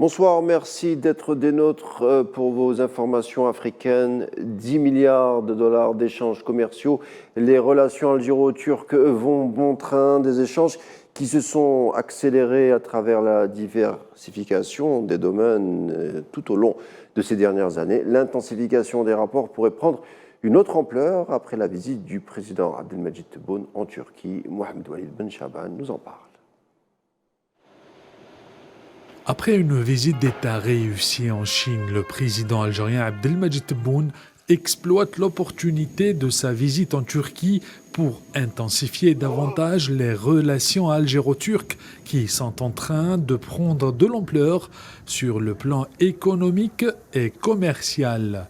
Bonsoir, merci d'être des nôtres pour vos informations africaines. 10 milliards de dollars d'échanges commerciaux. Les relations algéro-turques vont bon train, des échanges qui se sont accélérés à travers la diversification des domaines tout au long de ces dernières années. L'intensification des rapports pourrait prendre une autre ampleur après la visite du président Abdelmadjid Tebboune en Turquie. Mohamed Walid Ben Chaban nous en parle. Après une visite d'État réussie en Chine, le président algérien Abdelmadjid Tebboune exploite l'opportunité de sa visite en Turquie pour intensifier davantage les relations algéro-turques qui sont en train de prendre de l'ampleur sur le plan économique et commercial.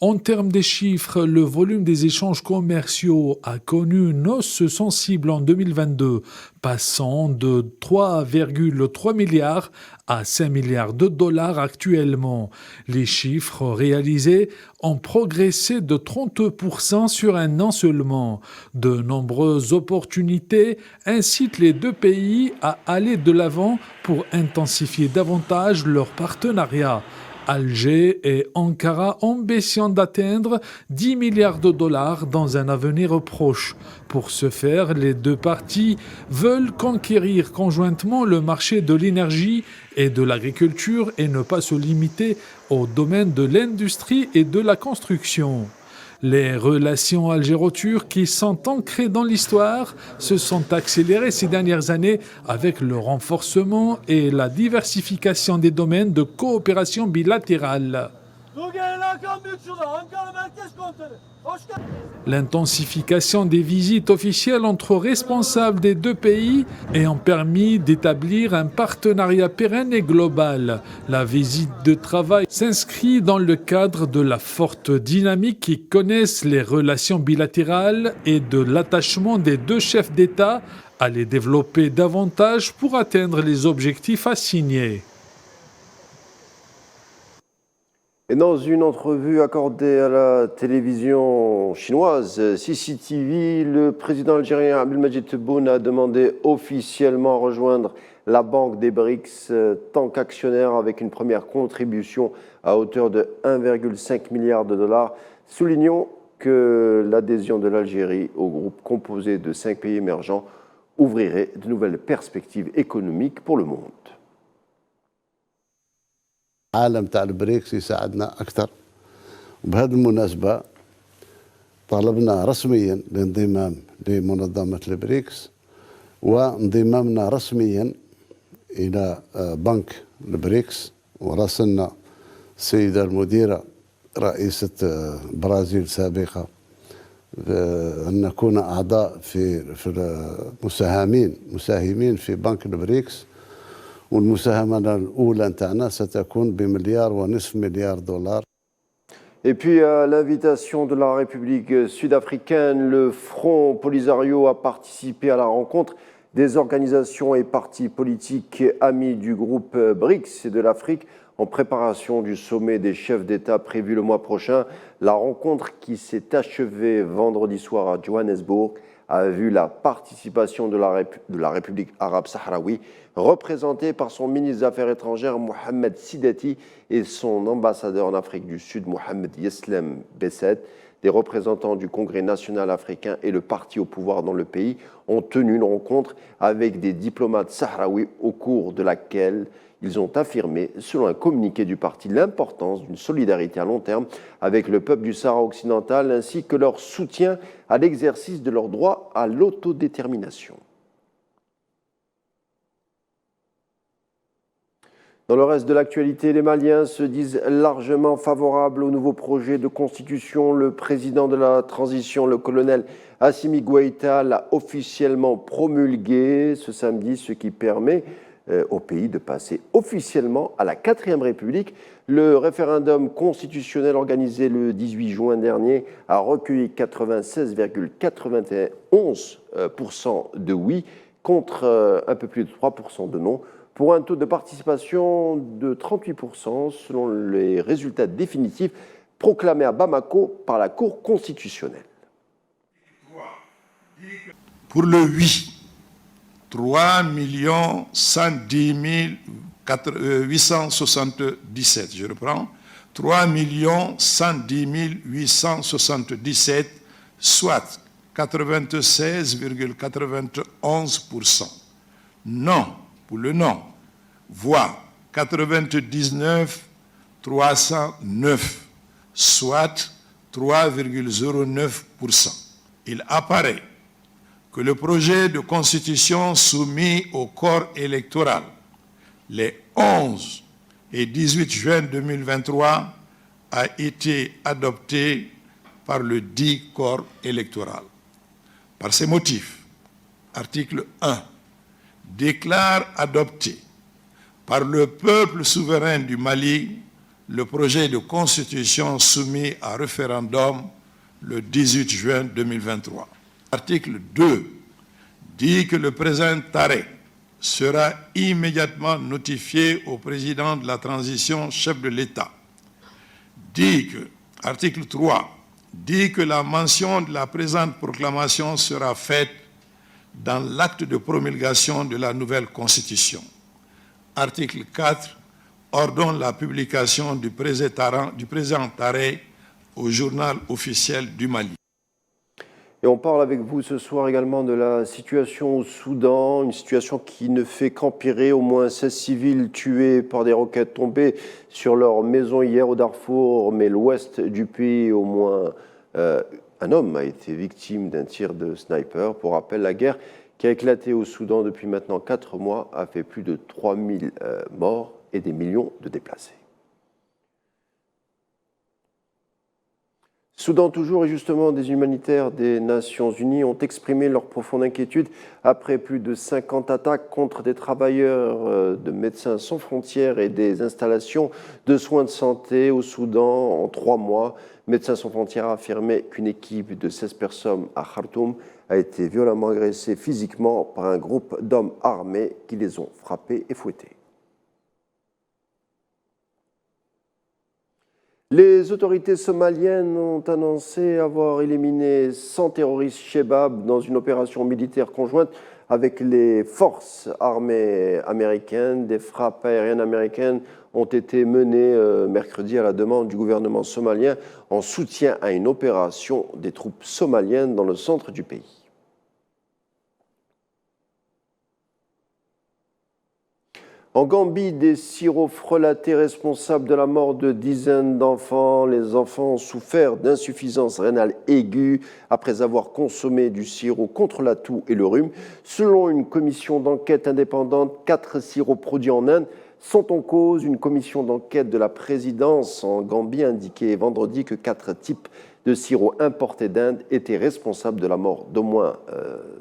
En termes des chiffres, le volume des échanges commerciaux a connu une hausse sensible en 2022, passant de 3,3 milliards à 5 milliards de dollars actuellement. Les chiffres réalisés ont progressé de 30% sur un an seulement. De nombreuses opportunités incitent les deux pays à aller de l'avant pour intensifier davantage leur partenariat. Alger et Ankara ambitionnent d'atteindre 10 milliards de dollars dans un avenir proche. Pour ce faire, les deux parties veulent conquérir conjointement le marché de l'énergie et de l'agriculture et ne pas se limiter au domaine de l'industrie et de la construction. Les relations algéro-turques qui sont ancrées dans l'histoire se sont accélérées ces dernières années avec le renforcement et la diversification des domaines de coopération bilatérale. L'intensification des visites officielles entre responsables des deux pays ayant permis d'établir un partenariat pérenne et global. La visite de travail s'inscrit dans le cadre de la forte dynamique qui connaissent les relations bilatérales et de l'attachement des deux chefs d'État à les développer davantage pour atteindre les objectifs assignés. Et dans une entrevue accordée à la télévision chinoise CCTV, le président algérien Abdelmadjid Tebboune a demandé officiellement à rejoindre la Banque des BRICS tant qu'actionnaire avec une première contribution à hauteur de 1,5 milliard de dollars. Soulignons que l'adhésion de l'Algérie au groupe composé de 5 pays émergents ouvrirait de nouvelles perspectives économiques pour le monde. العالم تاع البريكس يساعدنا أكثر. وبهذه المناسبة طالبنا رسميا الانضمام لمنظمة البريكس وانضمامنا رسميا إلى بنك البريكس، وراسلنا السيدة المديرة رئيسة البرازيل السابقة أن نكون أعضاء في مساهمين في بنك البريكس. والمساهمة الأولى نتاعنا ستكون ب1.5 milliard de dollars. Et puis, à l'invitation de la République sud-africaine, le Front Polisario a participé à la rencontre des organisations et partis politiques amis du groupe BRICS et de l'Afrique en préparation du sommet des chefs d'État prévu le mois prochain. La rencontre qui s'est achevée vendredi soir à Johannesburg a vu la participation de la République arabe sahraoui, représentée par son ministre des Affaires étrangères Mohamed Sidati et son ambassadeur en Afrique du Sud Mohamed Yeslem Besset. Des représentants du Congrès national africain et le parti au pouvoir dans le pays ont tenu une rencontre avec des diplomates sahraouis au cours de laquelle ils ont affirmé, selon un communiqué du parti, l'importance d'une solidarité à long terme avec le peuple du Sahara occidental ainsi que leur soutien à l'exercice de leur droit à l'autodétermination. Dans le reste de l'actualité, les Maliens se disent largement favorables au nouveau projet de constitution. Le président de la transition, le colonel Assimi Goïta, l'a officiellement promulgué ce samedi, ce qui permet au pays de passer officiellement à la 4e République. Le référendum constitutionnel organisé le 18 juin dernier a recueilli 96,91% de oui contre un peu plus de 3% de non, pour un taux de participation de 38% selon les résultats définitifs proclamés à Bamako par la Cour constitutionnelle. Pour le oui, 3 110 877, je reprends, 3 110 877, soit 96,91%. Non, pour le non, voix 99 309, soit 3,09%. Il apparaît que le projet de constitution soumis au corps électoral les 11 et 18 juin 2023 a été adopté par le dit corps électoral. Par ces motifs, article 1 déclare adopté par le peuple souverain du Mali le projet de constitution soumis à référendum le 18 juin 2023. L'article 2 dit que le présent arrêt sera immédiatement notifié au président de la transition, chef de l'État. Article 3 dit que la mention de la présente proclamation sera faite dans l'acte de promulgation de la nouvelle constitution. Article 4 ordonne la publication du présent arrêt au journal officiel du Mali. Et on parle avec vous ce soir également de la situation au Soudan, une situation qui ne fait qu'empirer. Au moins 16 civils tués par des roquettes tombées sur leur maison hier au Darfour, mais l'ouest du pays, au moins un homme a été victime d'un tir de sniper. Pour rappel, la guerre qui a éclaté au Soudan depuis maintenant 4 mois a fait plus de 3000 morts et des millions de déplacés. Soudan toujours, et justement, des humanitaires des Nations Unies ont exprimé leur profonde inquiétude après plus de 50 attaques contre des travailleurs de Médecins sans frontières et des installations de soins de santé au Soudan en 3 mois. Médecins sans frontières a affirmé qu'une équipe de 16 personnes à Khartoum a été violemment agressée physiquement par un groupe d'hommes armés qui les ont frappés et fouettés. Les autorités somaliennes ont annoncé avoir éliminé 100 terroristes Shebab dans une opération militaire conjointe avec les forces armées américaines. Des frappes aériennes américaines ont été menées mercredi à la demande du gouvernement somalien en soutien à une opération des troupes somaliennes dans le centre du pays. En Gambie, des sirops frelatés responsables de la mort de dizaines d'enfants. Les enfants ont souffert d'insuffisance rénale aiguë après avoir consommé du sirop contre la toux et le rhume. Selon une commission d'enquête indépendante, 4 sirops produits en Inde sont en cause. Une commission d'enquête de la présidence en Gambie a indiqué vendredi que 4 types de sirops importés d'Inde étaient responsables de la mort d'au moins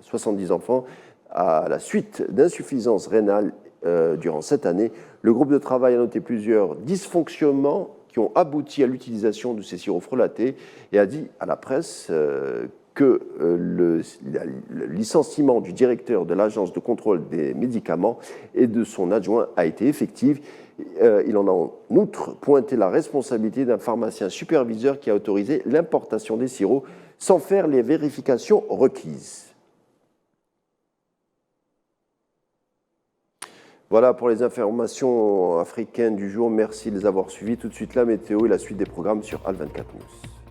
70 enfants à la suite d'insuffisance rénale. Durant cette année, le groupe de travail a noté plusieurs dysfonctionnements qui ont abouti à l'utilisation de ces sirops frelatés et a dit à la presse que le licenciement du directeur de l'Agence de contrôle des médicaments et de son adjoint a été effectif. Il en a en outre pointé la responsabilité d'un pharmacien superviseur qui a autorisé l'importation des sirops sans faire les vérifications requises. Voilà pour les informations africaines du jour. Merci de les avoir suivies. Tout de suite la météo et la suite des programmes sur Al24 News.